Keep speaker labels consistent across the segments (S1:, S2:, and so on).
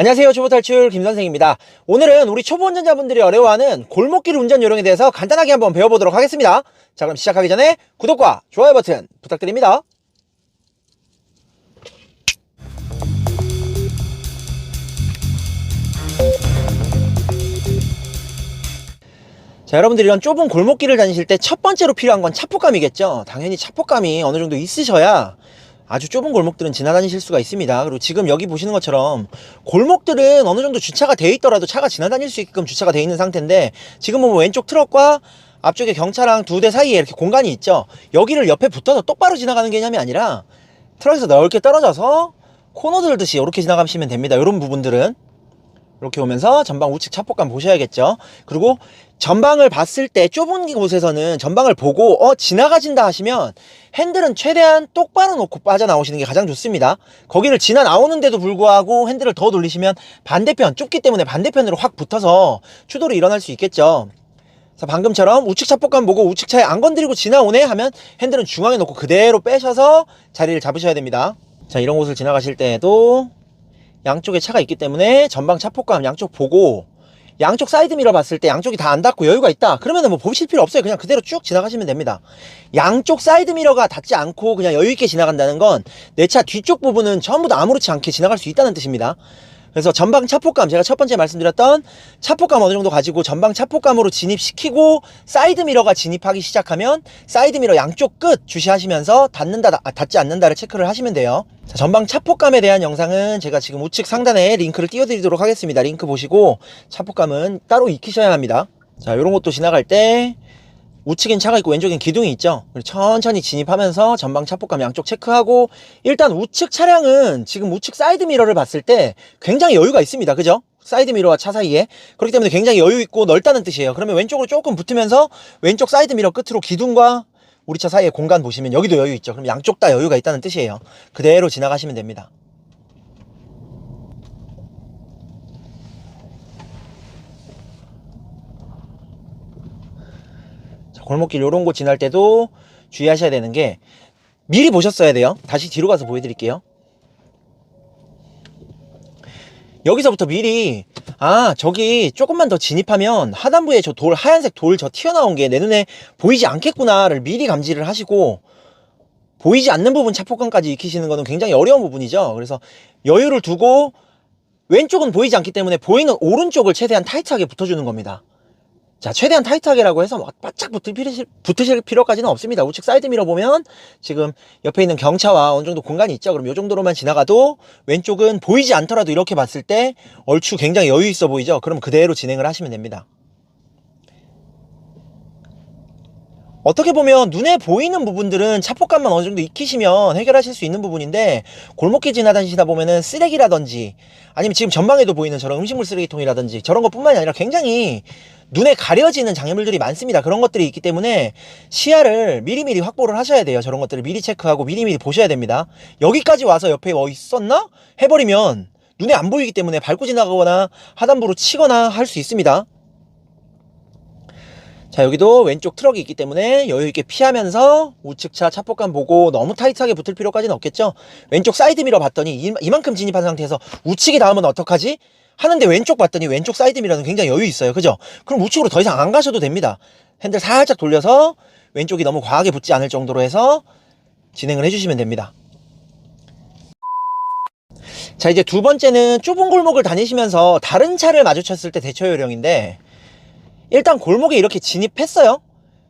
S1: 안녕하세요. 초보탈출 김선생입니다. 오늘은 우리 초보 운전자분들이 어려워하는 골목길 운전 요령에 대해서 간단하게 한번 배워보도록 하겠습니다. 자, 그럼 시작하기 전에 구독과 좋아요 버튼 부탁드립니다. 자, 여러분들이 이런 좁은 골목길을 다니실 때 첫 번째로 필요한 건 차폭감이겠죠. 당연히 차폭감이 어느 정도 있으셔야 아주 좁은 골목들은 지나다니실 수가 있습니다. 그리고 지금 여기 보시는 것처럼 골목들은 어느 정도 주차가 되어 있더라도 차가 지나다닐 수 있게끔 주차가 되어 있는 상태인데, 지금 보면 왼쪽 트럭과 앞쪽에 경차랑 두 대 사이에 이렇게 공간이 있죠. 여기를 옆에 붙어서 똑바로 지나가는 개념이 아니라 트럭에서 넓게 떨어져서 코너 들듯이 이렇게 지나가시면 됩니다. 이런 부분들은 이렇게 오면서 전방 우측 차폭감 보셔야겠죠. 그리고 전방을 봤을 때 좁은 곳에서는 전방을 보고 지나가진다 하시면 핸들은 최대한 똑바로 놓고 빠져나오시는 게 가장 좋습니다. 거기를 지나 나오는데도 불구하고 핸들을 더 돌리시면 반대편, 좁기 때문에 반대편으로 확 붙어서 추돌이 일어날 수 있겠죠. 그래서 방금처럼 우측 차폭감 보고 우측 차에 안 건드리고 지나오네 하면 핸들은 중앙에 놓고 그대로 빼셔서 자리를 잡으셔야 됩니다. 자, 이런 곳을 지나가실 때에도 양쪽에 차가 있기 때문에 전방 차폭감 양쪽 보고, 양쪽 사이드미러 봤을 때 양쪽이 다 안 닿고 여유가 있다 그러면은 뭐 보실 필요 없어요. 그냥 그대로 쭉 지나가시면 됩니다. 양쪽 사이드미러가 닿지 않고 그냥 여유있게 지나간다는 건 내 차 뒤쪽 부분은 전부 다 아무렇지 않게 지나갈 수 있다는 뜻입니다. 그래서 전방 차폭감, 제가 첫 번째 말씀드렸던 차폭감 어느 정도 가지고 전방 차폭감으로 진입시키고 사이드미러가 진입하기 시작하면 사이드미러 양쪽 끝 주시하시면서 닿지 않는다를 체크를 하시면 돼요. 자, 전방 차폭감에 대한 영상은 제가 지금 우측 상단에 링크를 띄워드리도록 하겠습니다. 링크 보시고 차폭감은 따로 익히셔야 합니다. 자, 요런 것도 지나갈 때 우측엔 차가 있고 왼쪽엔 기둥이 있죠. 천천히 진입하면서 전방 차폭감 양쪽 체크하고, 일단 우측 차량은 지금 우측 사이드 미러를 봤을 때 굉장히 여유가 있습니다. 그죠? 사이드 미러와 차 사이에. 그렇기 때문에 굉장히 여유 있고 넓다는 뜻이에요. 그러면 왼쪽으로 조금 붙으면서 왼쪽 사이드 미러 끝으로 기둥과 우리 차 사이에 공간 보시면 여기도 여유 있죠. 그럼 양쪽 다 여유가 있다는 뜻이에요. 그대로 지나가시면 됩니다. 골목길 요런 곳 지날 때도 주의하셔야 되는 게, 미리 보셨어야 돼요. 다시 뒤로 가서 보여드릴게요. 여기서부터 미리 저기 조금만 더 진입하면 하단부에 저 하얀색 돌 튀어나온 게 내 눈에 보이지 않겠구나를 미리 감지를 하시고, 보이지 않는 부분 차폭감까지 익히시는 거는 굉장히 어려운 부분이죠. 그래서 여유를 두고 왼쪽은 보이지 않기 때문에 보이는 오른쪽을 최대한 타이트하게 붙어주는 겁니다. 자, 최대한 타이트하게라고 해서 막 바짝 붙으실 필요까지는 없습니다. 우측 사이드미러 보면 지금 옆에 있는 경차와 어느 정도 공간이 있죠. 그럼 이 정도로만 지나가도, 왼쪽은 보이지 않더라도 이렇게 봤을 때 얼추 굉장히 여유 있어 보이죠. 그럼 그대로 진행을 하시면 됩니다. 어떻게 보면 눈에 보이는 부분들은 차폭감만 어느 정도 익히시면 해결하실 수 있는 부분인데, 골목길 지나다니시다 보면은 쓰레기라든지 아니면 지금 전방에도 보이는 저런 음식물 쓰레기통이라든지 저런 것뿐만이 아니라 굉장히 눈에 가려지는 장애물들이 많습니다. 그런 것들이 있기 때문에 시야를 미리미리 확보를 하셔야 돼요. 저런 것들을 미리 체크하고 미리미리 보셔야 됩니다. 여기까지 와서 옆에 뭐 있었나? 해버리면 눈에 안 보이기 때문에 밟고 지나가거나 하단부로 치거나 할 수 있습니다. 자, 여기도 왼쪽 트럭이 있기 때문에 여유있게 피하면서 우측차 차폭감 보고, 너무 타이트하게 붙을 필요까지는 없겠죠. 왼쪽 사이드미러 봤더니 이만큼 진입한 상태에서 우측이 닿으면 어떡하지? 하는데 왼쪽 봤더니 왼쪽 사이드미러는 굉장히 여유 있어요. 그죠? 그럼 우측으로 더 이상 안 가셔도 됩니다. 핸들 살짝 돌려서 왼쪽이 너무 과하게 붙지 않을 정도로 해서 진행을 해주시면 됩니다. 자, 이제 두 번째는 좁은 골목을 다니시면서 다른 차를 마주쳤을 때 대처 요령인데, 일단 골목에 이렇게 진입했어요.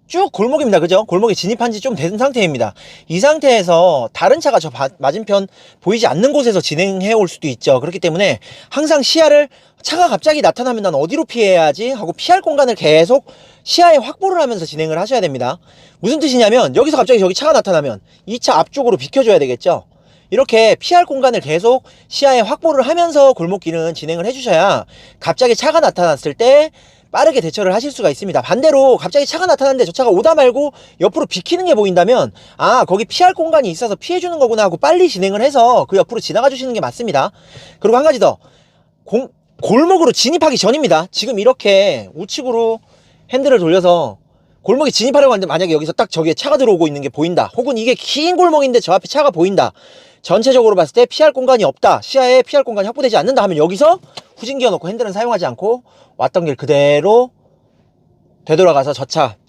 S1: 쭉 골목입니다. 그죠? 골목에 진입한 지 좀 된 상태입니다. 이 상태에서 다른 차가 저 맞은편 보이지 않는 곳에서 진행해 올 수도 있죠. 그렇기 때문에 항상 시야를, 차가 갑자기 나타나면 난 어디로 피해야지 하고 피할 공간을 계속 시야에 확보를 하면서 진행을 하셔야 됩니다. 무슨 뜻이냐면, 여기서 갑자기 저기 차가 나타나면 이 차 앞쪽으로 비켜줘야 되겠죠. 이렇게 피할 공간을 계속 시야에 확보를 하면서 골목길은 진행을 해주셔야 갑자기 차가 나타났을 때 빠르게 대처를 하실 수가 있습니다. 반대로 갑자기 차가 나타났는데 저 차가 오다 말고 옆으로 비키는 게 보인다면, 거기 피할 공간이 있어서 피해주는 거구나 하고 빨리 진행을 해서 그 옆으로 지나가 주시는 게 맞습니다. 그리고 한 가지 더, 골목으로 진입하기 전입니다. 지금 이렇게 우측으로 핸들을 돌려서 골목에 진입하려고 하는데, 만약에 여기서 딱 저기에 차가 들어오고 있는 게 보인다, 혹은 이게 긴 골목인데 저 앞에 차가 보인다, 전체적으로 봤을 때 피할 공간이 없다, 시야에 피할 공간이 확보되지 않는다 하면 여기서 후진기어 놓고 핸들은 사용하지 않고 왔던 길 그대로 되돌아가서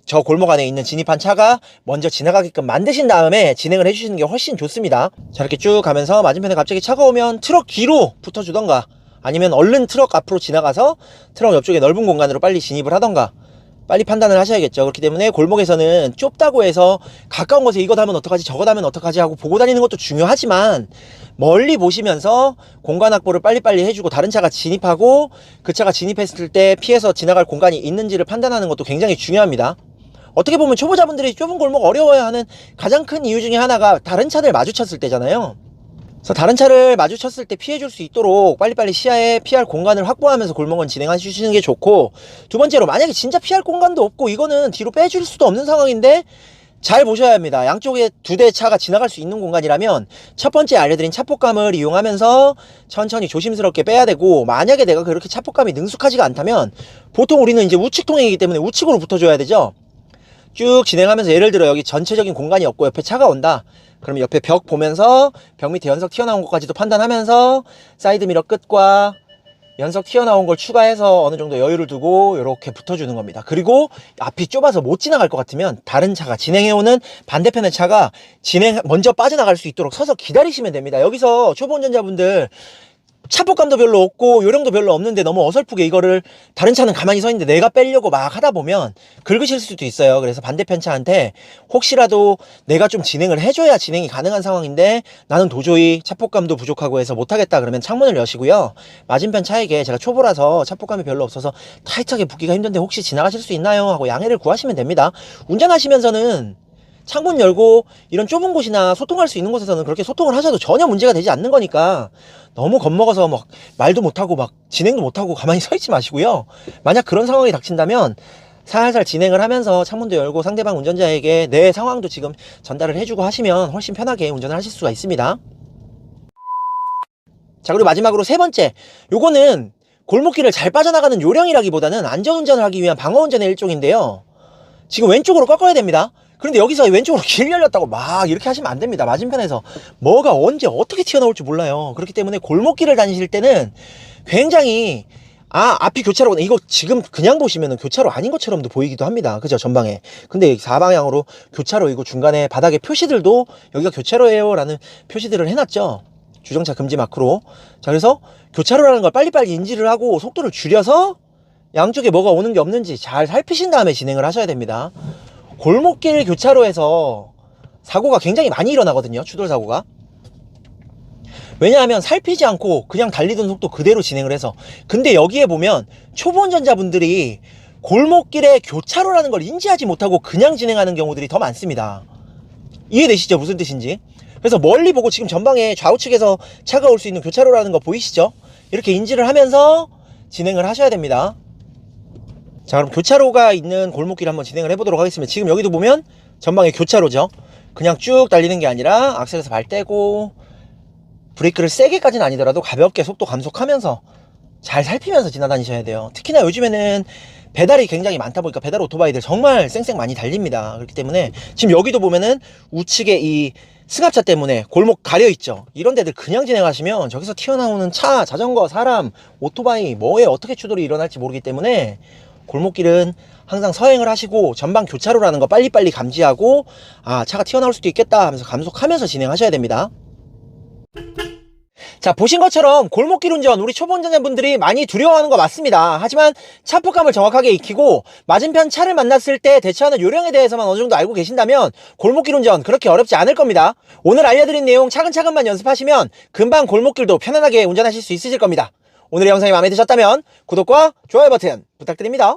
S1: 저 골목 안에 있는 진입한 차가 먼저 지나가게끔 만드신 다음에 진행을 해주시는 게 훨씬 좋습니다. 자, 이렇게 쭉 가면서 맞은편에 갑자기 차가 오면 트럭 뒤로 붙어주던가 아니면 얼른 트럭 앞으로 지나가서 트럭 옆쪽에 넓은 공간으로 빨리 진입을 하던가 빨리 판단을 하셔야겠죠. 그렇기 때문에 골목에서는 좁다고 해서 가까운 곳에 이거 다면 어떡하지 저거 다면 어떡하지 하고 보고 다니는 것도 중요하지만 멀리 보시면서 공간 확보를 빨리빨리 해주고 다른 차가 진입하고 그 차가 진입했을 때 피해서 지나갈 공간이 있는지를 판단하는 것도 굉장히 중요합니다. 어떻게 보면 초보자분들이 좁은 골목 어려워하는 가장 큰 이유 중에 하나가 다른 차들 마주쳤을 때잖아요. 그래서 다른 차를 마주쳤을 때 피해줄 수 있도록 빨리빨리 시야에 피할 공간을 확보하면서 골목은 진행해 주시는 게 좋고, 두 번째로 만약에 진짜 피할 공간도 없고 이거는 뒤로 빼줄 수도 없는 상황인데 잘 보셔야 합니다. 양쪽에 두 대 차가 지나갈 수 있는 공간이라면 첫 번째 알려드린 차폭감을 이용하면서 천천히 조심스럽게 빼야 되고, 만약에 내가 그렇게 차폭감이 능숙하지가 않다면 보통 우리는 이제 우측 통행이기 때문에 우측으로 붙어줘야 되죠. 쭉 진행하면서 예를 들어 여기 전체적인 공간이 없고 옆에 차가 온다. 그럼 옆에 벽 보면서 벽 밑에 연석 튀어나온 것까지도 판단하면서 사이드미러 끝과 연석 튀어나온 걸 추가해서 어느 정도 여유를 두고 이렇게 붙어주는 겁니다. 그리고 앞이 좁아서 못 지나갈 것 같으면 다른 차가 진행해오는 반대편의 차가 먼저 빠져나갈 수 있도록 서서 기다리시면 됩니다. 여기서 초보 운전자분들 차폭감도 별로 없고 요령도 별로 없는데 너무 어설프게 이거를 다른 차는 가만히 서 있는데 내가 빼려고 막 하다 보면 긁으실 수도 있어요. 그래서 반대편 차한테 혹시라도 내가 좀 진행을 해줘야 진행이 가능한 상황인데 나는 도저히 차폭감도 부족하고 해서 못하겠다 그러면 창문을 여시고요. 맞은편 차에게 제가 초보라서 차폭감이 별로 없어서 타이트하게 붙기가 힘든데 혹시 지나가실 수 있나요? 하고 양해를 구하시면 됩니다. 운전하시면서는 창문 열고 이런 좁은 곳이나 소통할 수 있는 곳에서는 그렇게 소통을 하셔도 전혀 문제가 되지 않는 거니까 너무 겁먹어서 막 말도 못하고 막 진행도 못하고 가만히 서 있지 마시고요. 만약 그런 상황이 닥친다면 살살 진행을 하면서 창문도 열고 상대방 운전자에게 내 상황도 지금 전달을 해주고 하시면 훨씬 편하게 운전을 하실 수가 있습니다. 자, 그리고 마지막으로 세 번째, 요거는 골목길을 잘 빠져나가는 요령이라기보다는 안전운전을 하기 위한 방어운전의 일종인데요. 지금 왼쪽으로 꺾어야 됩니다. 그런데 여기서 왼쪽으로 길 열렸다고 막 이렇게 하시면 안 됩니다. 맞은편에서 뭐가 언제 어떻게 튀어나올지 몰라요. 그렇기 때문에 골목길을 다니실 때는 굉장히 앞이 교차로구나. 이거 지금 그냥 보시면은 교차로 아닌 것처럼도 보이기도 합니다. 그죠? 전방에. 근데 사방향으로 교차로이고 중간에 바닥에 표시들도 여기가 교차로예요 라는 표시들을 해놨죠. 주정차 금지 마크로. 자, 그래서 교차로라는 걸 빨리빨리 인지를 하고 속도를 줄여서 양쪽에 뭐가 오는 게 없는지 잘 살피신 다음에 진행을 하셔야 됩니다. 골목길 교차로에서 사고가 굉장히 많이 일어나거든요. 추돌 사고가. 왜냐하면 살피지 않고 그냥 달리던 속도 그대로 진행을 해서. 근데 여기에 보면 초보 운전자분들이 골목길에 교차로라는 걸 인지하지 못하고 그냥 진행하는 경우들이 더 많습니다. 이해되시죠? 무슨 뜻인지. 그래서 멀리 보고 지금 전방에 좌우측에서 차가 올 수 있는 교차로라는 거 보이시죠? 이렇게 인지를 하면서 진행을 하셔야 됩니다. 자, 그럼 교차로가 있는 골목길 한번 진행을 해보도록 하겠습니다. 지금 여기도 보면 전방에 교차로죠. 그냥 쭉 달리는 게 아니라 악셀에서 발 떼고 브레이크를 세게까지는 아니더라도 가볍게 속도 감속하면서 잘 살피면서 지나다니셔야 돼요. 특히나 요즘에는 배달이 굉장히 많다 보니까 배달 오토바이들 정말 쌩쌩 많이 달립니다. 그렇기 때문에 지금 여기도 보면은 우측에 이 승합차 때문에 골목 가려있죠. 이런 데들 그냥 진행하시면 저기서 튀어나오는 차, 자전거, 사람, 오토바이 뭐에 어떻게 추돌이 일어날지 모르기 때문에 골목길은 항상 서행을 하시고 전방 교차로라는 거 빨리빨리 감지하고 차가 튀어나올 수도 있겠다 하면서 감속하면서 진행하셔야 됩니다. 자, 보신 것처럼 골목길 운전 우리 초보 운전자분들이 많이 두려워하는 거 맞습니다. 하지만 차폭감을 정확하게 익히고 맞은편 차를 만났을 때 대처하는 요령에 대해서만 어느 정도 알고 계신다면 골목길 운전 그렇게 어렵지 않을 겁니다. 오늘 알려드린 내용 차근차근만 연습하시면 금방 골목길도 편안하게 운전하실 수 있으실 겁니다. 오늘의 영상이 마음에 드셨다면 구독과 좋아요 버튼 부탁드립니다.